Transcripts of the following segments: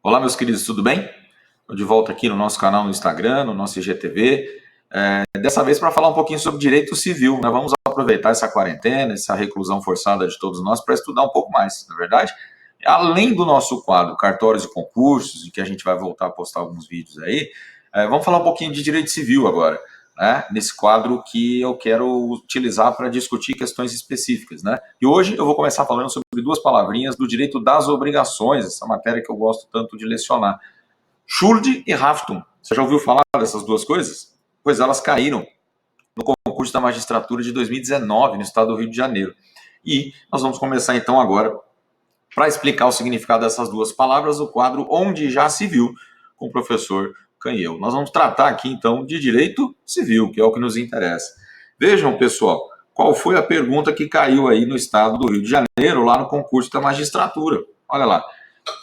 Olá, meus queridos, tudo bem? Estou de volta aqui no nosso canal no Instagram, no nosso IGTV. Dessa vez para falar um pouquinho sobre direito civil. Nós vamos aproveitar essa quarentena, essa reclusão forçada de todos nós para estudar um pouco mais, na verdade. Além do nosso quadro Cartórios e Concursos, em que a gente vai voltar a postar alguns vídeos aí, vamos falar um pouquinho de direito civil agora, né? Nesse quadro que eu quero utilizar para discutir questões específicas, né? E hoje eu vou começar falando sobre duas palavrinhas do direito das obrigações, essa matéria que eu gosto tanto de lecionar. Schuld e Haftung. Você já ouviu falar dessas duas coisas? Pois elas caíram no concurso da magistratura de 2019, no estado do Rio de Janeiro. E nós vamos começar então agora, para explicar o significado dessas duas palavras, o quadro Onde Já Se Viu, com o professor Canheu. Nós vamos tratar aqui então de direito civil, que é o que nos interessa. Vejam, pessoal, qual foi a pergunta que caiu aí no estado do Rio de Janeiro, lá no concurso da magistratura. Olha lá.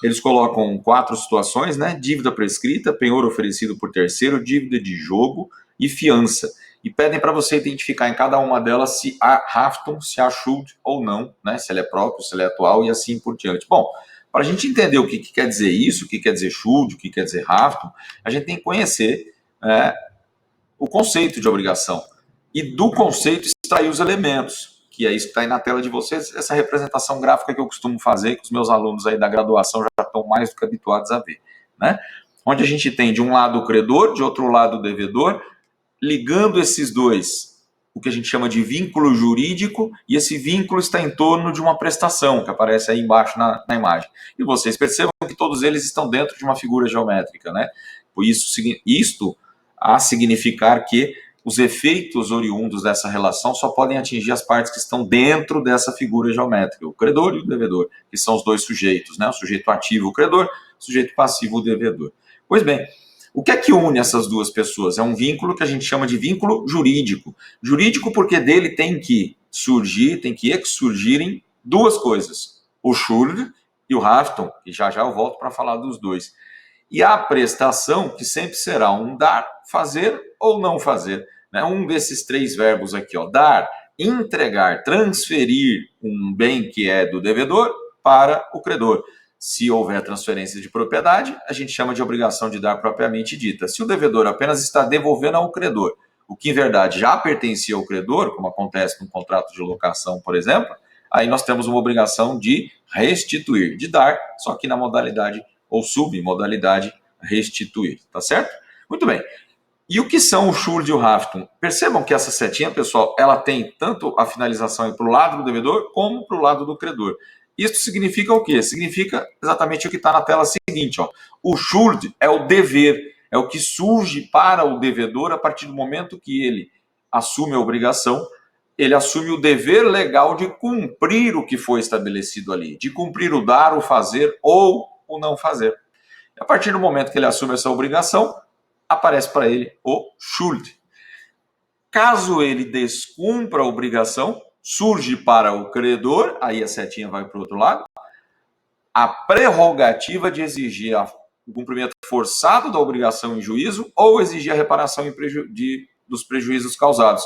Eles colocam 4 situações, né? Dívida prescrita, penhor oferecido por terceiro, dívida de jogo e fiança. E pedem para você identificar em cada uma delas se há Haftung, se há Schuld ou não, né? Se ele é próprio, se ele é atual e assim por diante. Bom, para a gente entender o que quer dizer isso, o que quer dizer Schuld, o que quer dizer Haftung, a gente tem que conhecer o conceito de obrigação. E do conceito extrair os elementos, que é isso que está aí na tela de vocês, essa representação gráfica que eu costumo fazer, que os meus alunos aí da graduação já estão mais do que habituados a ver, né? Onde a gente tem de um lado o credor, de outro lado o devedor, ligando esses dois, o que a gente chama de vínculo jurídico, e esse vínculo está em torno de uma prestação, que aparece aí embaixo na imagem. E vocês percebam que todos eles estão dentro de uma figura geométrica, né? Por isso, isto a significar que os efeitos oriundos dessa relação só podem atingir as partes que estão dentro dessa figura geométrica, o credor e o devedor, que são os dois sujeitos, né? O sujeito ativo, o credor, o sujeito passivo, o devedor. Pois bem, o que é que une essas duas pessoas? É um vínculo que a gente chama de vínculo jurídico. Jurídico porque dele tem que surgirem duas coisas, o Schuld e o Haftung, e já já eu volto para falar dos dois. E a prestação, que sempre será um dar, fazer ou não fazer. Né? Um desses 3 verbos aqui, ó, dar, entregar, transferir um bem que é do devedor para o credor. Se houver transferência de propriedade, a gente chama de obrigação de dar propriamente dita. Se o devedor apenas está devolvendo ao credor, o que em verdade já pertencia ao credor, como acontece num contrato de locação, por exemplo, aí nós temos uma obrigação de restituir, de dar, só que na modalidade ou submodalidade restituir, tá certo? Muito bem. E o que são o Schuld e o Haftung? Percebam que essa setinha, pessoal, ela tem tanto a finalização para o lado do devedor como para o lado do credor. Isso significa o quê? Significa exatamente o que está na tela seguinte, ó. O Schuld é o dever, é o que surge para o devedor a partir do momento que ele assume a obrigação, ele assume o dever legal de cumprir o que foi estabelecido ali, de cumprir o dar, o fazer ou o não fazer. A partir do momento que ele assume essa obrigação, aparece para ele o Schuld. Caso ele descumpra a obrigação, surge para o credor, aí a setinha vai para o outro lado, a prerrogativa de exigir o cumprimento forçado da obrigação em juízo ou exigir a reparação dos prejuízos causados,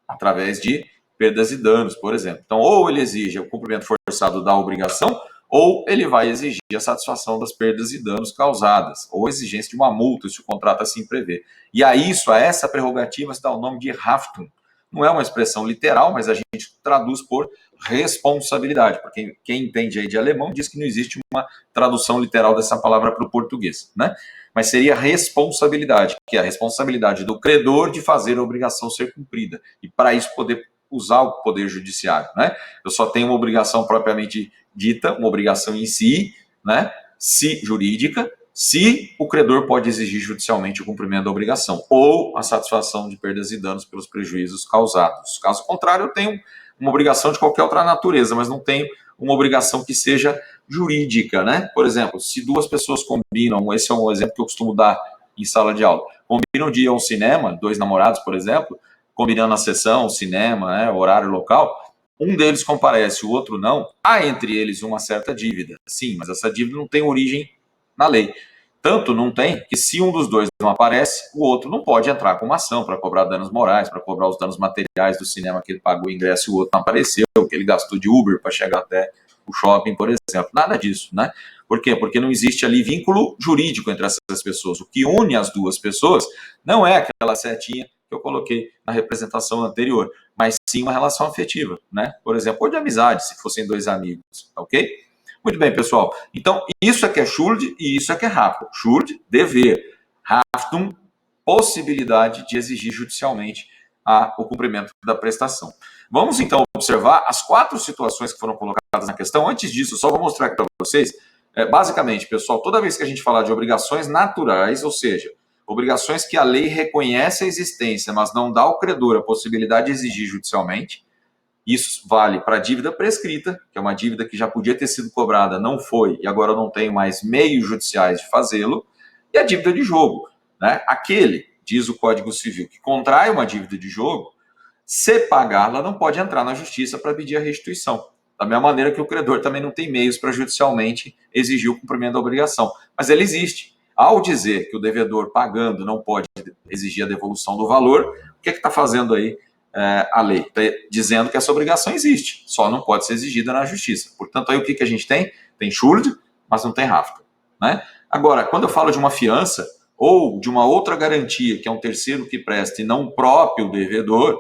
através de perdas e danos, por exemplo. Então, ou ele exige o cumprimento forçado da obrigação, ou ele vai exigir a satisfação das perdas e danos causadas, ou a exigência de uma multa, se o contrato assim prevê. E a essa prerrogativa se dá o nome de Haftung. Não é uma expressão literal, mas a gente traduz por responsabilidade, porque quem entende aí de alemão diz que não existe uma tradução literal dessa palavra para o português, né? Mas seria responsabilidade, que é a responsabilidade do credor de fazer a obrigação ser cumprida, e para isso poder usar o poder judiciário, né? Eu só tenho uma obrigação propriamente dita, uma obrigação em si, né? Se jurídica, se o credor pode exigir judicialmente o cumprimento da obrigação ou a satisfação de perdas e danos pelos prejuízos causados. Caso contrário, eu tenho uma obrigação de qualquer outra natureza, mas não tenho uma obrigação que seja jurídica, né? Por exemplo, se 2 pessoas combinam, esse é um exemplo que eu costumo dar em sala de aula, combinam de ir ao cinema, 2 namorados, por exemplo, combinando a sessão, o cinema, né, horário, local, um deles comparece, o outro não, há entre eles uma certa dívida. Sim, mas essa dívida não tem origem na lei. Tanto não tem que se um dos dois não aparece, o outro não pode entrar com uma ação para cobrar danos morais, para cobrar os danos materiais do cinema que ele pagou o ingresso e o outro não apareceu, que ele gastou de Uber para chegar até o shopping, por exemplo. Nada disso, né? Por quê? Porque não existe ali vínculo jurídico entre essas pessoas. O que une as duas pessoas não é aquela setinha que eu coloquei na representação anterior, mas sim uma relação afetiva, né? Por exemplo, ou de amizade, se fossem dois amigos, tá ok? Muito bem, pessoal. Então, isso é que é Schuld e isso é que é Haftung. Schuld, dever. Haftung, possibilidade de exigir judicialmente o cumprimento da prestação. Vamos, então, observar as 4 situações que foram colocadas na questão. Antes disso, só vou mostrar aqui para vocês. Basicamente, pessoal, toda vez que a gente falar de obrigações naturais, ou seja, obrigações que a lei reconhece a existência, mas não dá ao credor a possibilidade de exigir judicialmente, isso vale para a dívida prescrita, que é uma dívida que já podia ter sido cobrada, não foi, e agora eu não tenho mais meios judiciais de fazê-lo, e a dívida de jogo, né? Aquele, diz o Código Civil, que contrai uma dívida de jogo, se pagá-la, não pode entrar na justiça para pedir a restituição. Da mesma maneira que o credor também não tem meios para judicialmente exigir o cumprimento da obrigação. Mas ele existe. Ao dizer que o devedor pagando não pode exigir a devolução do valor, o que está fazendo aí a lei? Está dizendo que essa obrigação existe, só não pode ser exigida na justiça. Portanto, aí o que a gente tem? Tem Schuld, mas não tem Haftung, né? Agora, quando eu falo de uma fiança ou de uma outra garantia, que é um terceiro que presta e não o próprio devedor,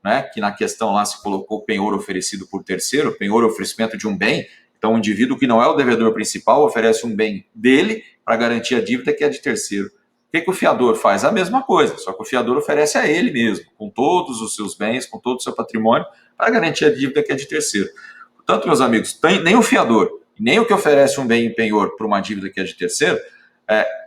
né, que na questão lá se colocou penhor oferecido por terceiro, penhor oferecimento de um bem, então um indivíduo que não é o devedor principal oferece um bem dele para garantir a dívida que é de terceiro. O que o fiador faz? A mesma coisa, só que o fiador oferece a ele mesmo, com todos os seus bens, com todo o seu patrimônio, para garantir a dívida que é de terceiro. Portanto, meus amigos, nem o fiador, nem o que oferece um bem em penhor para uma dívida que é de terceiro,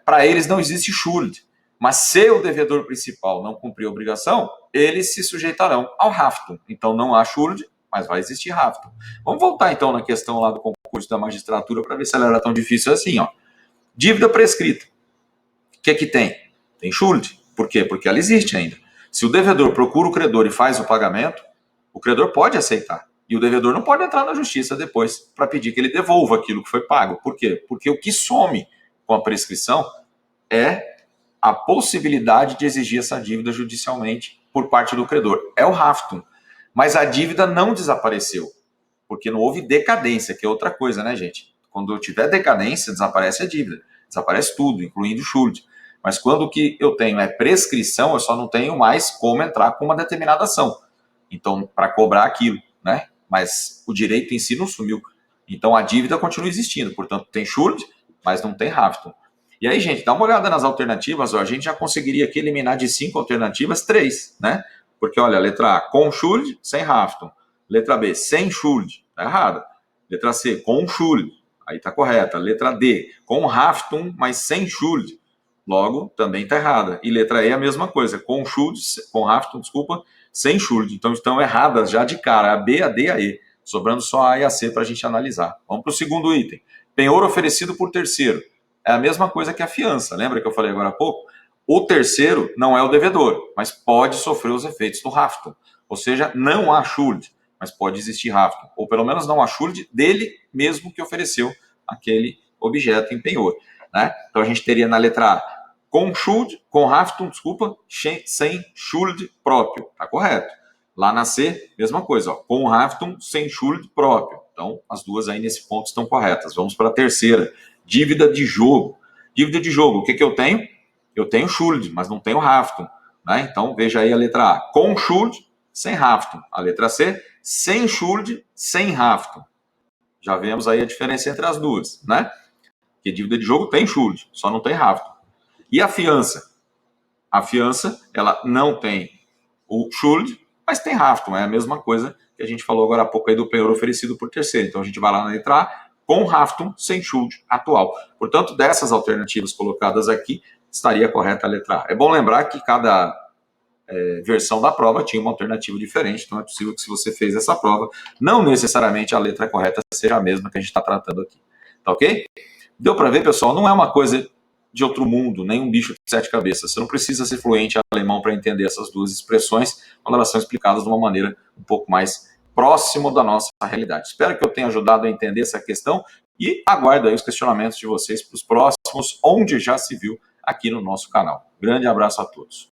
para eles não existe Schuld. Mas se o devedor principal não cumprir a obrigação, eles se sujeitarão ao Haftung. Então não há Schuld, mas vai existir Haftung. Vamos voltar então na questão lá do concurso da magistratura para ver se ela era tão difícil assim. Ó. Dívida prescrita. O que tem? Tem Schuld. Por quê? Porque ela existe ainda. Se o devedor procura o credor e faz o pagamento, o credor pode aceitar. E o devedor não pode entrar na justiça depois para pedir que ele devolva aquilo que foi pago. Por quê? Porque o que some com a prescrição é a possibilidade de exigir essa dívida judicialmente por parte do credor. É o Haftung. Mas a dívida não desapareceu, porque não houve decadência, que é outra coisa, né, gente? Quando tiver decadência, desaparece a dívida. Desaparece tudo, incluindo o Schuld. Mas quando o que eu tenho é prescrição, eu só não tenho mais como entrar com uma determinada ação. Então, para cobrar aquilo, né? Mas o direito em si não sumiu. Então, a dívida continua existindo. Portanto, tem Schuld, mas não tem Haftung. E aí, gente, dá uma olhada nas alternativas. Ó, a gente já conseguiria aqui eliminar de 5 alternativas 3, né? Porque, olha, letra A, com Schuld, sem Haftung. Letra B, sem Schuld, tá errada. Letra C, com Schuld, aí tá correta. Letra D, com Haftung, mas sem Schuld. Logo, também tá errada. E letra E, a mesma coisa, com Schuld, com Haftung, desculpa, sem Schuld. Então, estão erradas já de cara, a B, a D e a E. Sobrando só a A e a C para a gente analisar. Vamos para o segundo item. Penhor oferecido por terceiro. É a mesma coisa que a fiança. Lembra que eu falei agora há pouco? O terceiro não é o devedor, mas pode sofrer os efeitos do Haftung. Ou seja, não há Schuld, mas pode existir Haftung. Ou pelo menos não há Schuld dele mesmo que ofereceu aquele objeto em penhor. Né? Então a gente teria na letra A, com Schuld, com Haftung, desculpa, sem Schuld próprio. Tá correto. Lá na C, mesma coisa, ó, com Haftung, sem Schuld próprio. Então as duas aí nesse ponto estão corretas. Vamos para a terceira. Dívida de jogo. Dívida de jogo, o que eu tenho? Eu tenho Schuld, mas não tenho Haftung. Né? Então, veja aí a letra A. Com Schuld, sem Haftung. A letra C, sem Schuld, sem Haftung. Já vemos aí a diferença entre as duas. Né? Porque dívida de jogo tem Schuld, só não tem Haftung. E a fiança? A fiança, ela não tem o Schuld, mas tem Haftung. É a mesma coisa que a gente falou agora há pouco aí do penhor oferecido por terceiro. Então, a gente vai lá na letra A, com Haftung, sem Schuld atual. Portanto, dessas alternativas colocadas aqui, estaria correta a letra A. É bom lembrar que cada versão da prova tinha uma alternativa diferente, então é possível que se você fez essa prova, não necessariamente a letra correta seja a mesma que a gente está tratando aqui. Tá ok? Deu para ver, pessoal? Não é uma coisa de outro mundo, nem um bicho de 7 cabeças. Você não precisa ser fluente em alemão para entender essas duas expressões, quando elas são explicadas de uma maneira um pouco mais próximo da nossa realidade. Espero que eu tenha ajudado a entender essa questão e aguardo aí os questionamentos de vocês para os próximos, onde já se viu aqui no nosso canal. Grande abraço a todos.